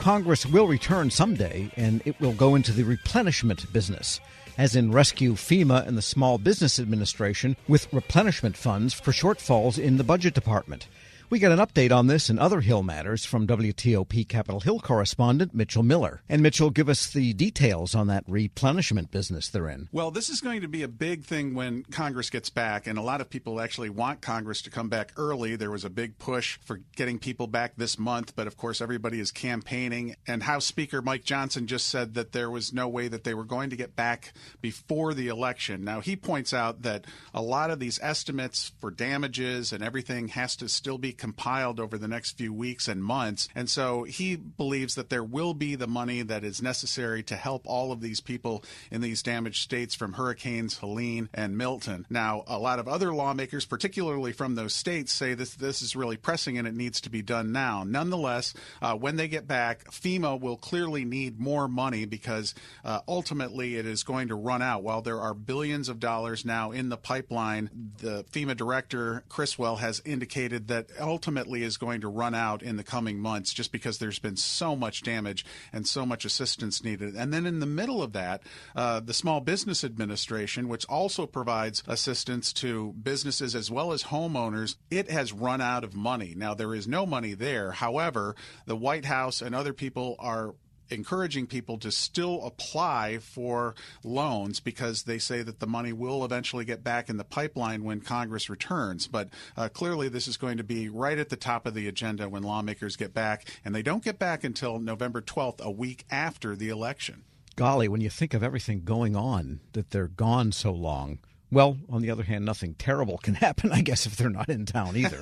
Congress will return someday, and it will go into the replenishment business, as in rescue FEMA and the Small Business Administration with replenishment funds for shortfalls in the budget department. We get an update on this and other Hill matters from WTOP Capitol Hill correspondent Mitchell Miller. And Mitchell, give us the details on that replenishment business they're in. Well, this is going to be a big thing when Congress gets back, and a lot of people actually want Congress to come back early. There was a big push for getting people back this month, but of course everybody is campaigning. And House Speaker Mike Johnson just said that there was no way that they were going to get back before the election. Now, he points out that a lot of these estimates for damages and everything has to still be compiled over the next few weeks and months. And so he believes that there will be the money that is necessary to help all of these people in these damaged states from hurricanes Helene and Milton. Now, a lot of other lawmakers, particularly from those states, say this is really pressing and it needs to be done now. Nonetheless, when they get back, FEMA will clearly need more money because ultimately it is going to run out. While there are billions of dollars now in the pipeline, the FEMA director, Criswell, has indicated that ultimately is going to run out in the coming months just because there's been so much damage and so much assistance needed. And then in the middle of that, the Small Business Administration, which also provides assistance to businesses as well as homeowners, it has run out of money. Now, there is no money there. However, the White House and other people are encouraging people to still apply for loans because they say that the money will eventually get back in the pipeline when Congress returns. But clearly this is going to be right at the top of the agenda when lawmakers get back, and they don't get back until November 12th, a week after the election. Golly, when you think of everything going on, that they're gone so long. Well, on the other hand, nothing terrible can happen, I guess, if they're not in town either.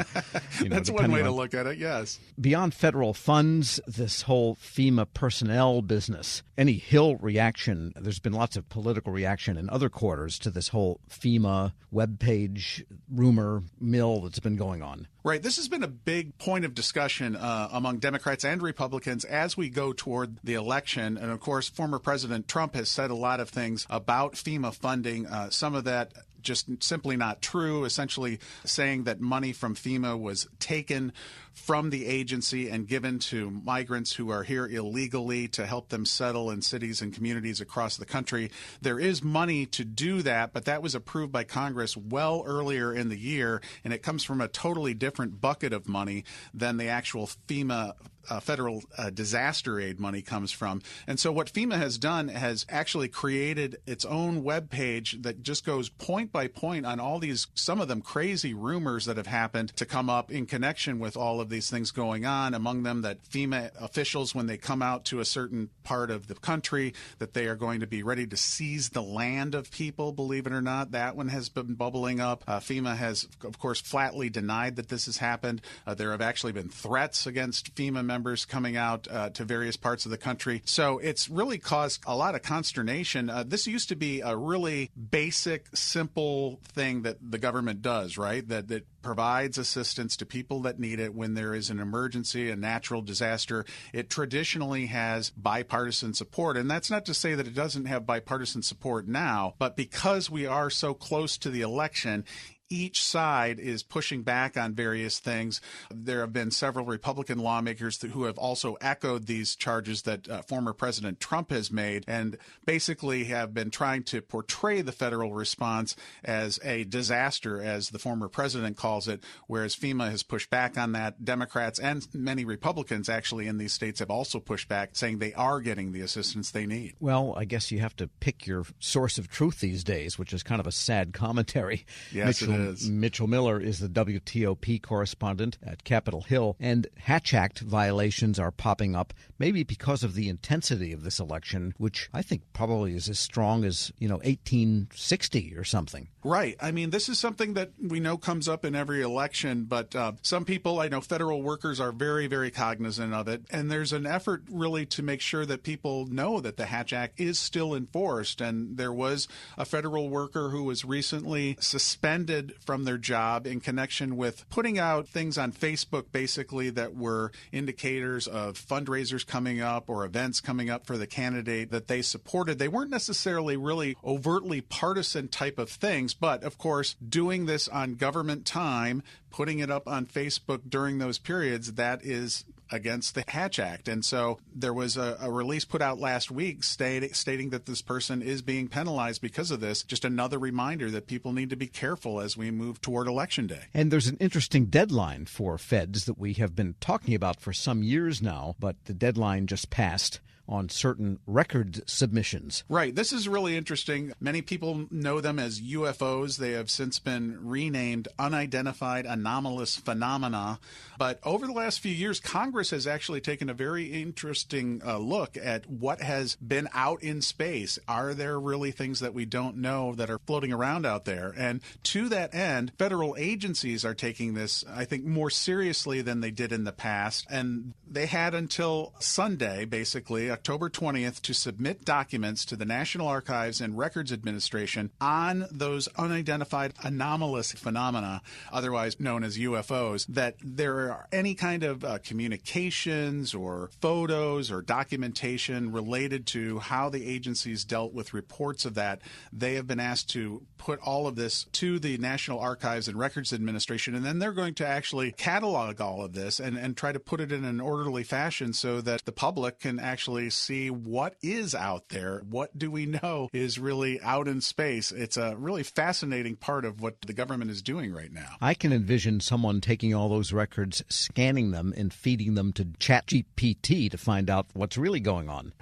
That's one way to look at it, yes. Beyond federal funds, this whole FEMA personnel business, any Hill reaction, there's been lots of political reaction in other quarters to this whole FEMA webpage rumor mill that's been going on. Right. This has been a big point of discussion among Democrats and Republicans as we go toward the election. And, of course, former President Trump has said a lot of things about FEMA funding, some of that just simply not true, essentially saying that money from FEMA was taken from the agency and given to migrants who are here illegally to help them settle in cities and communities across the country. There is money to do that, but that was approved by Congress well earlier in the year, and it comes from a totally different bucket of money than the actual FEMA federal disaster aid money comes from. And so what FEMA has done has actually created its own web page that just goes point by point on all these, some of them crazy rumors that have happened to come up in connection with all of these things going on, among them that FEMA officials, when they come out to a certain part of the country, that they are going to be ready to seize the land of people, believe it or not. That one has been bubbling up. FEMA has, of course, flatly denied that this has happened. There have actually been threats against FEMA members coming out to various parts of the country. So it's really caused a lot of consternation. This used to be a really basic, simple thing that the government does, right? That provides assistance to people that need it when there is an emergency, a natural disaster. It traditionally has bipartisan support. And that's not to say that it doesn't have bipartisan support now, but because we are so close to the election, each side is pushing back on various things. There have been several Republican lawmakers who have also echoed these charges that former President Trump has made and basically have been trying to portray the federal response as a disaster, as the former president calls it, whereas FEMA has pushed back on that. Democrats and many Republicans actually in these states have also pushed back, saying they are getting the assistance they need. Well, I guess you have to pick your source of truth these days, which is kind of a sad commentary. Yes, it is. Mitchell Miller is the WTOP correspondent at Capitol Hill, and Hatch Act violations are popping up, maybe because of the intensity of this election, which I think probably is as strong as, 1860 or something. Right. I mean, this is something that we know comes up in every election, but some people, I know federal workers are very, very cognizant of it, and there's an effort really to make sure that people know that the Hatch Act is still enforced, and there was a federal worker who was recently suspended from their job in connection with putting out things on Facebook basically that were indicators of fundraisers coming up or events coming up for the candidate that they supported. They weren't necessarily really overtly partisan type of things, but of course doing this on government time, putting it up on Facebook during those periods, that is against the Hatch Act. And so there was a release put out last week stating that this person is being penalized because of this. Just another reminder that people need to be careful as we move toward Election Day. And there's an interesting deadline for feds that we have been talking about for some years now, but the deadline just passed on certain record submissions. Right. This is really interesting. Many people know them as UFOs. They have since been renamed unidentified anomalous phenomena. But over the last few years, Congress has actually taken a very interesting look at what has been out in space. Are there really things that we don't know that are floating around out there? And to that end, federal agencies are taking this, I think, more seriously than they did in the past. And they had until Sunday, basically, October 20th, to submit documents to the National Archives and Records Administration on those unidentified anomalous phenomena, otherwise known as UFOs, that there are any kind of communications or photos or documentation related to how the agencies dealt with reports of that. They have been asked to put all of this to the National Archives and Records Administration, and then they're going to actually catalog all of this and try to put it in an orderly fashion so that the public can actually see what is out there. What do we know is really out in space? It's a really fascinating part of what the government is doing right now. I can envision someone taking all those records, scanning them, and feeding them to ChatGPT to find out what's really going on.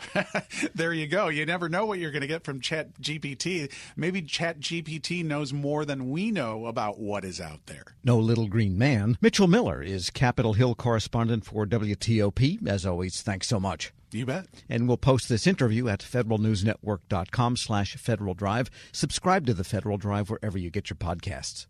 There you go. You never know what you're going to get from ChatGPT. Maybe ChatGPT knows more than we know about what is out there. No little green man. Mitchell Miller is Capitol Hill correspondent for WTOP. As always, thanks so much. You bet. And we'll post this interview at federalnewsnetwork.com/Federal Drive. Subscribe to the Federal Drive wherever you get your podcasts.